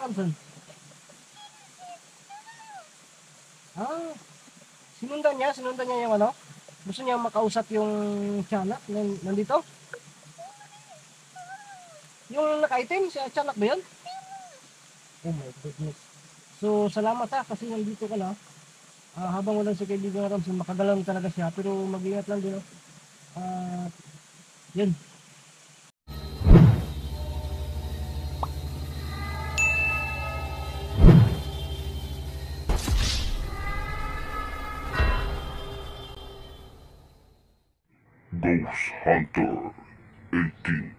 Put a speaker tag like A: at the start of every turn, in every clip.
A: Ramson? Ah, sinundan niya yung ano? Gusto niya makausap yung tiyanak nandito? Yung nakaitim, si tiyanak ba yun? Oh my goodness. So, salamat ha, kasi nandito ka na. Habang walang si kaibigan Ramson, makagalaw talaga siya, pero mag-ingat lang din. Ah, yun.
B: Ghost Hunter 18.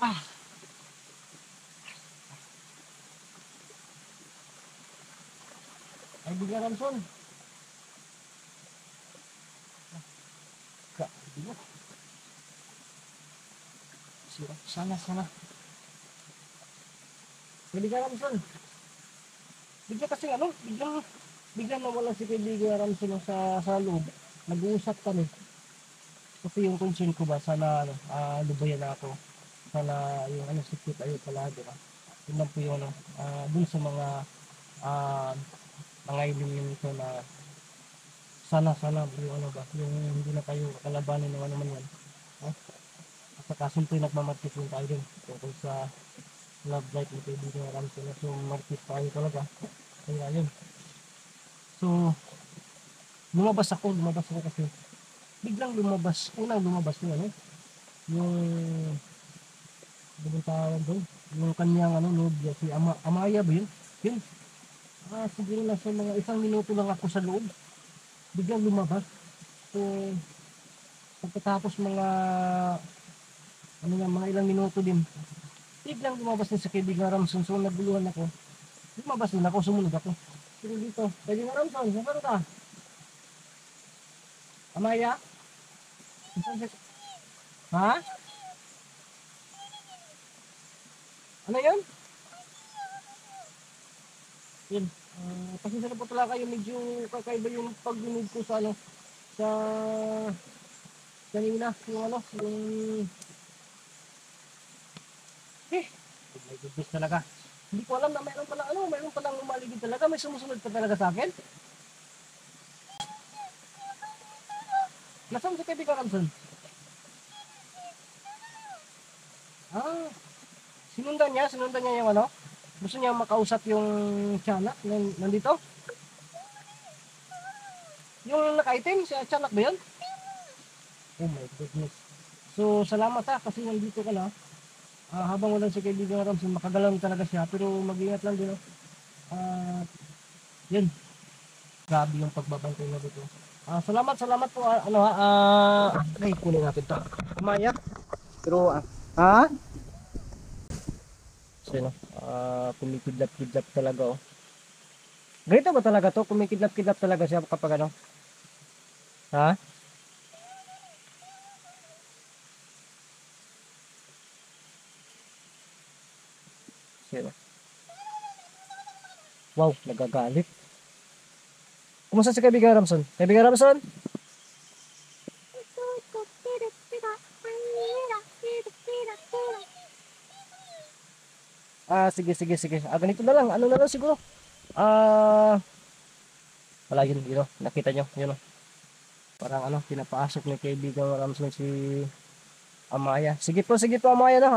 B: Ah, kaibigan Ramson. Kaibigan. Sana. Kaibigan Ramson. Bigla kasi ano, biglang nawala si kaibigan Ramson sa loob. Nag-uusap kami. Kasi yung concern ko ba, sana lubayan na ako. Sana yung ano, secret ayun pala, di ba? Yun lang po yung ano, dun sa ah, mga ilim ko na sana yung ano ba, yung hindi na tayo kalabanin ng ano man yan. No? At saka siyempre nagmamarketing tayo din tungkol sa love life ni kaibigan Ramson. So market tayo talaga. Kaya yun. So lumabas ako kasi biglang unang lumabas yung ano, yung anong tawag doon, yung kanyang ano, nobya, si Amaya ba yun? Yun, siguro nasa mga 1 minuto lang ako sa loob, biglang lumabas. So, pagkatapos mga, ano nga, mga ilang minuto din, biglang lumabas din sa kaibigan Ramson. So, naguluhan ako, lumabas din ako, sumunod ako. Pero dito, kaibigan Ramson, saan ka?
A: Amaya? Ha? Ano yun? Yun. Pasensya na po talaga kayo, medyo kakaiba yung pagdinig ko sa ano, sa kanina, yung ano, yung, oh my goodness talaga. Hindi ko alam na mayroon palang umaligid talaga, may sumusunod pa talaga sa akin. Nasaan si Kevin Karamson? Ah, sinundan niya yung ano, gusto niya makausap yung tiyanak, nandito. Yung naka-item, si tiyanak ba yun? Oh my goodness. So, salamat kasi nandito ka na. Habang wala si kaibigan Ramson, makagalaw talaga siya, pero mag-ingat lang din. Yun, grabe yung pagbabantay na dito. Salamat po. Okay, kunin natin to. Umaya. Pero, ha? So, yun, kumikidlap-kidlap talaga, oh. Ganito ba talaga to? Kumikidlap-kidlap talaga siya kapag ano? Ha? So, yun, oh. Wow, nagagalit. Kumusta si kaibigan Ramson? Kaibigan Ramson? Sige. Ganito na lang. Ano na lang siguro? Ah, wala yun, oh. Nakita nyo, yun, oh. Parang ano, pinapaasok ni kaibigan Ramson si Amaya. Sige po Amaya, no.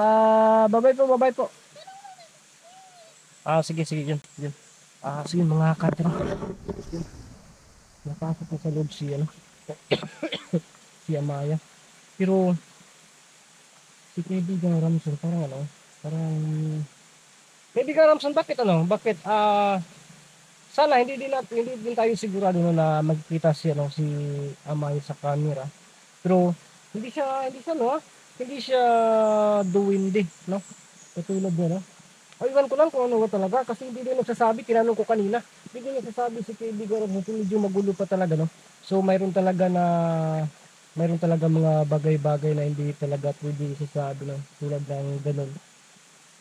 A: Bye po. Sige, yun. Sige mga katero. Yun, napasok na sa loob si, ano, si Amaya. Pero, si kaibigan Ramson, parang ano, parang, kaibigan Ramson, bakit, sana hindi din tayo sigurado no, na magkita si, ano, si Amaya sa camera. Pero, hindi siya duwindi, no? Katulad niya, no? Iwan ko lang kung ano ba talaga kasi hindi din nagsasabi, tinanong ko kanina. Hindi din nagsasabi si kaibigan Ramson, medyo magulo pa talaga, no? So mayroon talaga mga bagay-bagay na hindi talaga pwede isasabi, no? Tulad ng ganun.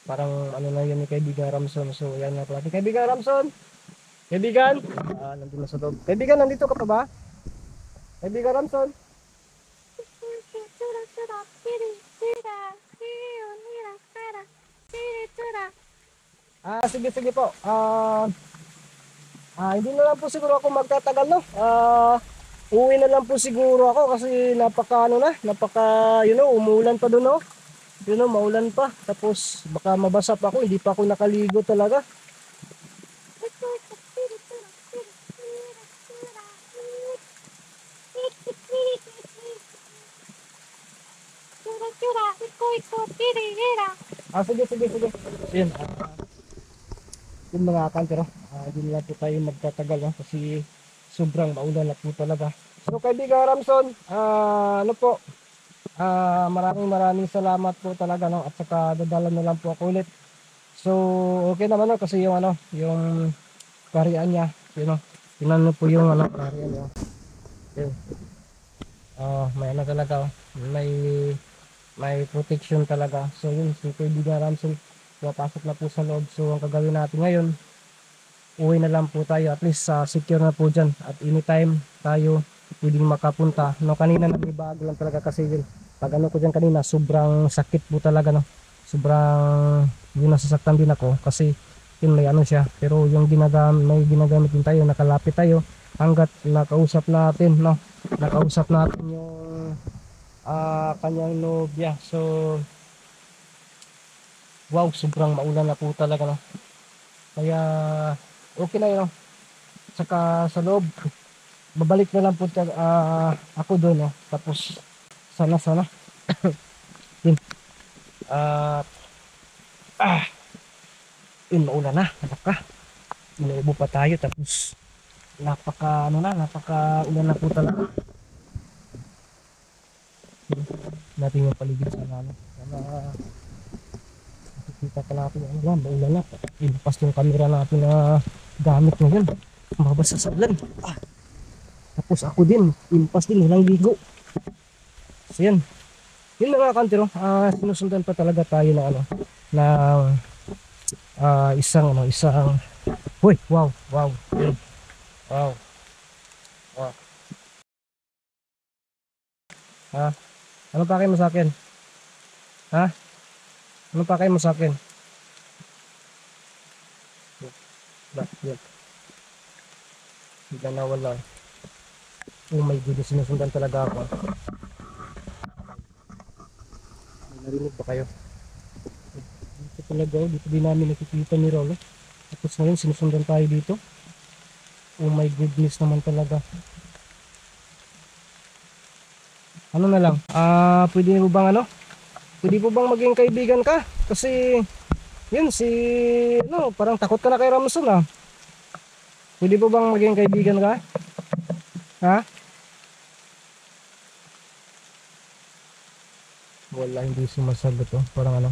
A: Parang ano na yun ni kaibigan Ramson. So yan nga pala. Kaibigan Ramson, kaibigan, nandun na sa loob. Kaibigan, nandito ka pa ba? Kaibigan Ramson. Sige po. Hindi na lang po siguro ako magtatagal, no? Uwi na lang po siguro ako kasi umulan pa doon, no? Maulan pa. Tapos baka mabasa pa ako, hindi pa ako nakaligo talaga. Sige. Yun, yun mga kankero. Hindi na po tayo magtatagal, no? Kasi sobrang maulan na po talaga. So kaibigan Ramson, ano po, maraming salamat po talaga, no? At saka dadala na lang po ako ulit. So okay naman, no? Kasi yung karian niya, tingnan mo po yung ano, karian niya. Yun. May ano talaga, oh. May protection talaga. So yun, si kaibigan Ramson, papasok na po sa loob. So ang gagawin natin ngayon, uwi na lang po tayo. At least secure na po dyan. At anytime tayo pwedeng makapunta. No, kanina nagbabago lang talaga kasi yun. Pag ano ko dyan kanina, sobrang sakit po talaga, no. Sobrang yun, nasasaktan din ako kasi yun, may ano siya. Pero yung may ginagamit din tayo, nakalapit tayo hanggat nakausap natin, no. Nakausap natin yung kanyang nobya. So wow, sobrang maulan na po talaga, no. Kaya okay na yun, no? Saka sa loob babalik na lang po ako doon, no? Tapos sana yun, uh, yun, maulan na, inuubo pa tayo, tapos napaka ulan na po talaga. Natin yung paligid sa ano, sana nakikita ka natin yung ulan, maulan na. Ilupas yung camera natin na gamit ngayon, mabasa sa ulan. Tapos ako din, impas din, walang ligo. So yan, yun mga kantero, sinusundan pa talaga tayo ng ano, ng isang, uy, wow, wow, yun, wow, wow, ha, ano pa kayo mo sa akin, ha, ano pa kayo mo sa akin, yun, bigla nawala, oh my goodness, sinusundan talaga ako, may narinig ba kayo, dito talaga, dito din namin nakikita ni Rolo, tapos ngayon sinusundan tayo dito, oh my goodness naman talaga, ano na lang, pwede mo bang ano, pwede mo bang maging kaibigan ka, kasi, yun si, no, parang takot ka na kay Ramson ah, pwede mo bang maging kaibigan ka, ha, wala, hindi sumasagot oh, parang ano,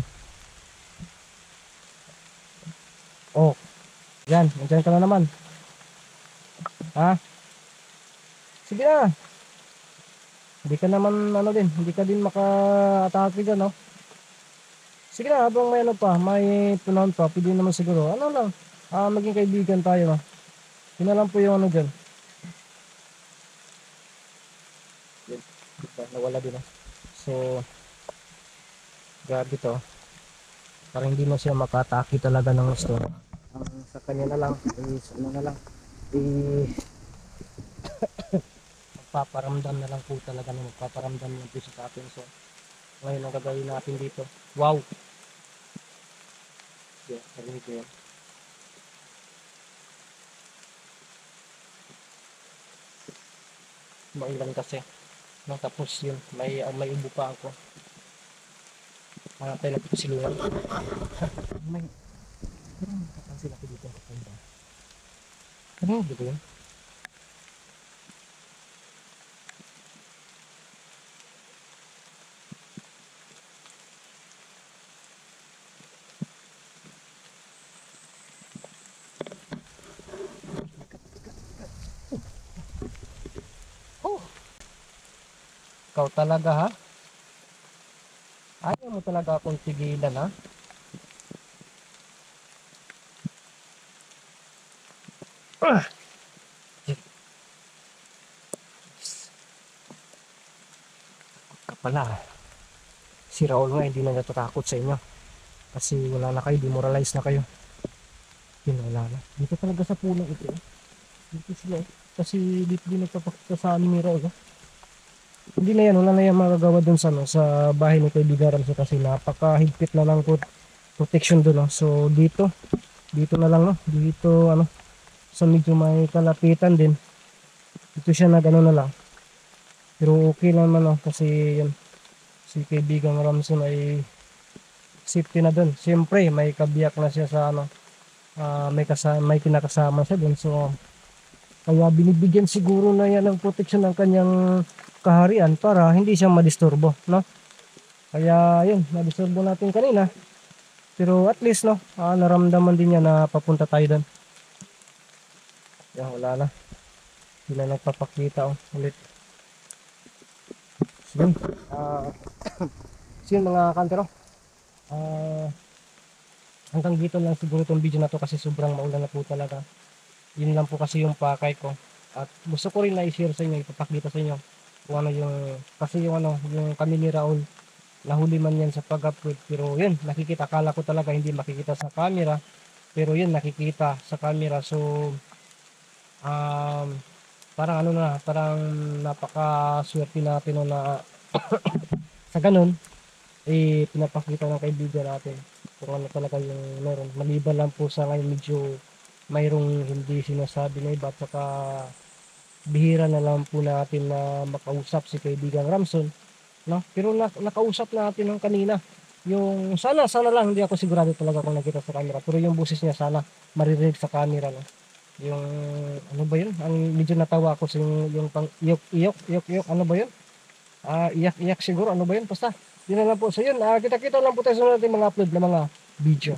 A: oh, yan, nandiyan ka na naman, ha, sige na, hindi ka naman ano din, hindi ka din maka-atake dyan no, sige na, habang may ano pa, may punahan pa, pwede naman siguro, ano lang, maging kaibigan tayo no, yun na lang po yung ano dyan, yun, diba, nawala din oh, so, grabe to, parang hindi na siya maka-atake talaga ng gusto, sa kanya na lang, is ano na lang, magpaparamdam na lang po talaga na magpaparamdam lang po siya sa atin, so, ngayon ang gagawin natin dito, wow, yeah, narinig ko yan, mailan kasi, no, tapos yun, may ubo pa ako, hanap tayo lang dito silungan, may, parang nakapansin ako dito, ano dito yun, oh, ikaw talaga ha, ayaw mo talaga akong tigilan ha, ah, ka pala, si Raul nga hindi na natatakot sa inyo, kasi wala na kayo, demoralize na kayo, yun wala na, dito talaga sa pulang ito, dito sila, kasi dito din nagpapakita sa amin ni Raul, hindi na yan, wala na yan magagawa dun sa, no, sa bahay ni Kaibigan Ramso kasi napakahigpit na lang po protection dun, no. So dito na lang, no, dito ano, sa medyo may kalapitan din, dito siya na gano'n na lang, pero okay naman, no, kasi yun, si Kaibigan Ramson ay safety na dun, siyempre may kabiyak na siya sa ano, may kinakasama siya dun, so kaya binibigyan siguro na yan ng protection ng kanyang kaharian para hindi siya madisturbo, no? Kaya yun, nadisturbo natin kanina. Pero at least no, naramdaman din niya na papunta tayo doon. Yan, wala na. Hindi na nagpapakita ulit. So yun, so yun mga kantero. Ah, hanggang dito lang siguro itong video na to kasi sobrang maulan na po talaga. Yun lang po kasi yung pakay ko. At gusto ko rin na i-share sa inyo, ipapakita sa inyo kung ano yung, kasi yung ano, yung kami ni Raul, nahuli man yan sa pag-upload. Pero yun, nakikita, akala ko talaga hindi makikita sa camera. Pero yun, nakikita sa camera. So, um, parang ano na, parang napaka-swerte natin no, na sa ganun, eh, pinapakita ng kaibigan natin kung ano talaga yung meron. Maliban lang po sa ngayon medyo mayroong hindi sinasabi na iba at saka bihira na lang po natin na makausap si kaibigan Ramson, no? Pero nakausap natin ng kanina. Yung sana lang hindi ako sigurado talaga kung nakita sa camera, pero yung boses niya sana maririnig sa camera, no? Yung ano ba yun? Ang medyo natawa ako sa yung pang iyok, ano ba yun? Iyak siguro, ano ba yun? Basta, yun na lang po. So yun, kita-kita lang po tayo sa natin mga upload na mga video.